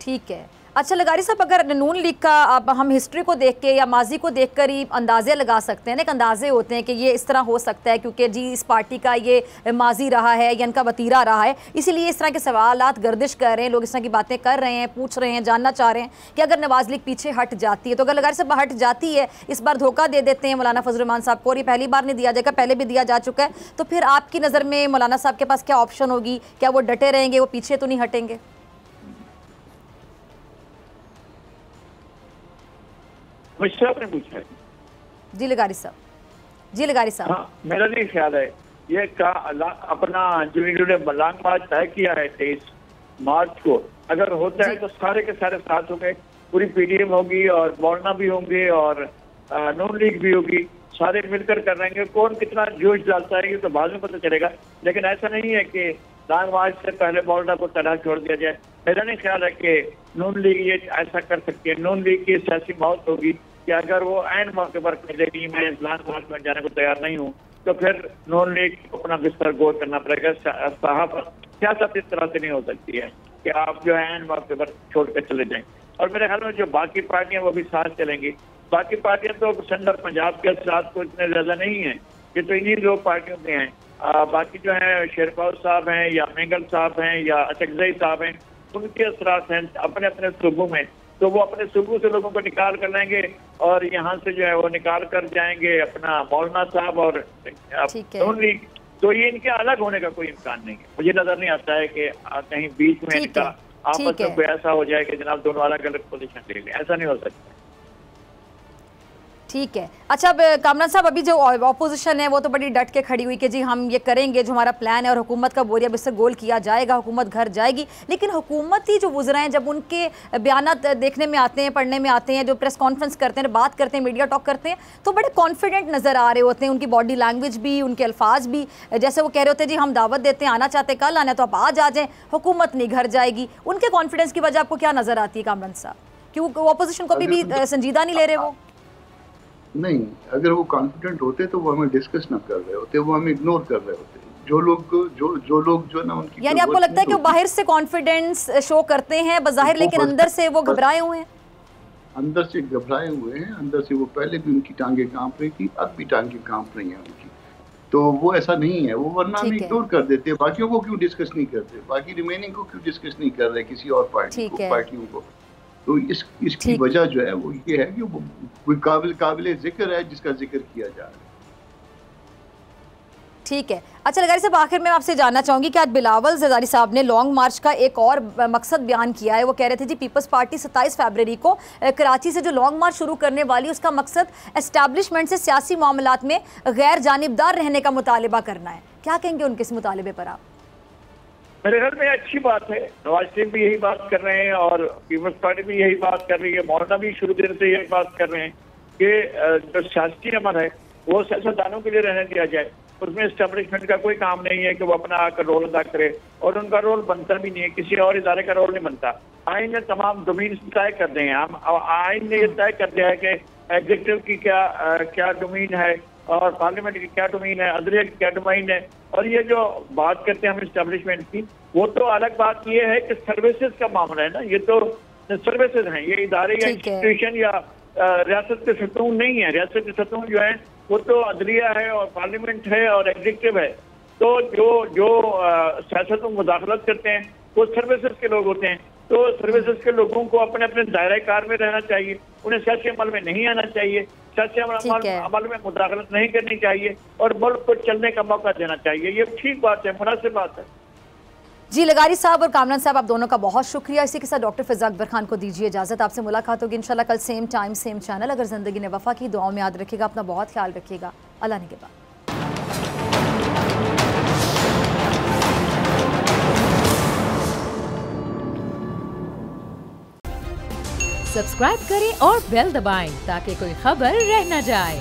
ठीक है। अच्छा लगारी साहब, अगर नून लीग का अब हम हिस्ट्री को देख के या माजी को देखकर ही अंदाजे लगा सकते हैं ना, एक अंदाजे होते हैं कि ये इस तरह हो सकता है क्योंकि जी इस पार्टी का ये माजी रहा है या इनका वतीरा रहा है, इसीलिए इस तरह के सवालात गर्दिश कर रहे हैं, लोग इस तरह की बातें कर रहे हैं, पूछ रहे हैं, जानना चाह रहे हैं कि अगर नवाज लीग पीछे हट जाती है, तो अगर लगारी साहब हट जाती है, इस बार धोखा दे देते हैं मौलाना फजलुर रहमान साहब को, और ये पहली बार नहीं दिया जाएगा, पहले भी दिया जा चुका है, तो फिर आपकी नज़र में मौलाना साहब के पास क्या ऑप्शन होगी? क्या वो डटे रहेंगे, वो पीछे तो नहीं हटेंगे? मुझसे आपने पूछा है? जी लगारी साहब, जी लगारी साहब। हाँ, मेरा नहीं ख्याल है ये का अपना जो इन्होंने लॉन्ग मार्च तय किया है 23 मार्च को, अगर होता है तो सारे के सारे साथ होंगे, पूरी पीडीएम होगी और मौलाना भी होंगे और नून लीग भी होगी, सारे मिलकर कर रहेंगे। कौन कितना जोश डालता है ये तो बाद में पता चलेगा, लेकिन ऐसा नहीं है कि लॉन्ग मार्च से पहले मौलाना को तनहा छोड़ दिया जाए। मेरा नहीं ख्याल है कि नून लीग ये ऐसा कर सकती है। नून लीग की सियासी मौत होगी कि अगर वो ऐन मौके पर कहेगी मैं लॉन्ग मार्च में जाने को तैयार नहीं हूँ, तो फिर नून लीग को अपना बिस्तर गोल करना पड़ेगा। सियासत इस तरह से नहीं हो सकती है कि आप जो है ऐन मौके पर छोड़ कर चले जाएं। और मेरे ख्याल में जो बाकी पार्टियां वो भी साथ चलेंगी। बाकी पार्टियां तो सेंटर पंजाब के साथ को इतने ज्यादा नहीं है, ये तो इन्हीं दो पार्टियों के हैं। बाकी जो है शेरफाज साहब हैं या मेंगल साहब हैं या अचकजई साहब हैं, उनके असरात हैं अपने अपने सूबों में, तो वो अपने सूबों से लोगों को निकाल कर लेंगे और यहाँ से जो है वो निकाल कर जाएंगे अपना मौलाना साहब और नून लीग। तो ये इनके अलग होने का कोई इम्कान नहीं है। मुझे नजर नहीं आता है कि कहीं बीच में इनका आपस में कोई ऐसा हो जाए कि जनाब दोनों अलग अलग पोजीशन ले लें, ऐसा नहीं हो सकता। ठीक है। अच्छा अब कामरान साहब, अभी जो ऑपोजिशन है वो तो बड़ी डट के खड़ी हुई कि जी हम ये करेंगे जो हमारा प्लान है और हुकूमत का बोरिया बिस्तर गोल किया जाएगा, हुकूमत घर जाएगी। लेकिन हुकूमती जो वुज़रा हैं जब उनके बयानात देखने में आते हैं, पढ़ने में आते हैं, जो प्रेस कॉन्फ्रेंस करते हैं, बात करते हैं, मीडिया टॉक करते हैं, तो बड़े कॉन्फिडेंट नज़र आ रहे होते हैं। उनकी बॉडी लैंग्वेज भी, उनके अल्फाज भी, जैसे वो कह रहे होते हैं जी हम दावत देते हैं, आना चाहते कल आना तो आप आज आ जाएँ, हुकूमत नहीं घर जाएगी। उनके कॉन्फिडेंस की वजह आपको क्या नज़र आती है कामरान साहब? क्यों ऑपोजिशन को भी संजीदा नहीं ले रहे वो? नहीं, अगर वो कॉन्फिडेंट होते तो वो हमें डिस्कस ना कर रहे होते, वो हमें इग्नोर कर रहे होते। जो लोग जो ना उनकी, यानी आपको लगता है कि वो बाहर से कॉन्फिडेंस शो करते हैं बज़ाहिर, लेकिन अंदर से वो घबराए हुए हैं? अंदर से घबराए हुए हैं, अंदर से वो पहले भी उनकी टांगे कांप रही थी, अब भी टांगे कांप रही हैं उनकी। तो वो ऐसा नहीं है, वो वरना हमें इग्नोर कर देते। बाकियों को क्यों डिस्कस नहीं करते, बाकी रिमेनिंग को क्यों डिस्कस नहीं कर रहे किसी और पार्टियों को। तो इसकी वजह जो है वो ये है कि वो कोई काबिल जिक्र है जिसका जिक्र किया जा रहा है। ठीक है। अच्छा लगारी साहब, आखिर में आपसे जानना चाहूँगी कि आज बिलावल ज़रदारी साहब ने लॉन्ग मार्च का एक और मकसद बयान किया है। वो कह रहे थे जी पीपल्स पार्टी 27 फरवरी को कराची से जो लॉन्ग मार्च शुरू करने वाली, उसका मकसद एस्टैब्लिशमेंट से सियासी मामलात में गैर जानिबदार रहने का मुतालबा करना है। क्या कहेंगे उनके इस मुतालबे पर आप? मेरे ख्याल में अच्छी बात है। नवाज शरीफ भी यही बात कर रहे हैं और पीपल्स पार्टी भी यही बात कर रही है, मौलाना भी शुरू दिन से यही बात कर रहे हैं कि जो सियासी अमल है वो सियासतदानों के लिए रहने दिया जाए। उसमें एस्टेब्लिशमेंट का कोई काम नहीं है कि वो अपना आकर रोल अदा करे, और उनका रोल बनता भी नहीं है, किसी और इदारे का रोल नहीं बनता। आइन ने तमाम डोमेन तय कर दिए हैं। हम आइन ने ये तय कर दिया है कि एग्जीक्यूटिव की क्या डोमेन है और पार्लियामेंट की क्या डोमेन है, अदलिया की क्या डोमेन है। और ये जो बात करते हैं हम एस्टेब्लिशमेंट की, वो तो अलग बात ये है कि सर्विसेज का मामला है ना, ये तो सर्विसेज हैं, ये इदारे या इंस्टीट्यूशन या रियासत के सतून नहीं है। रियासत के सतून जो है वो तो अदलिया है और पार्लियामेंट है और एग्जीक्यूटिव है। तो जो सियासत में मुदाखलत करते हैं वो सर्विसेज के लोग होते हैं। तो सर्विसेज के लोगों को अपने अपने दायरे कार में रहना चाहिए, उन्हें सियासी अमल में नहीं आना चाहिए, सियासी अमल में मुदाखलत नहीं करनी चाहिए और मुल्क को चलने का मौका देना चाहिए। ये ठीक बात है, मुनासिब बात है। जी लगारी साहब और कामरान साहब, आप दोनों का बहुत शुक्रिया। इसी के साथ डॉक्टर फिजा अकबर खान को दीजिए इजाजत। आपसे मुलाकात होगी इंशाल्लाह कल सेम टाइम सेम चैनल। अगर जिंदगी ने वफा की, दुआओं में याद रखिएगा, अपना बहुत ख्याल रखिएगा। अल्लाह निगहबान। सब्सक्राइब करें और बेल दबाएं ताकि कोई खबर रह न जाए।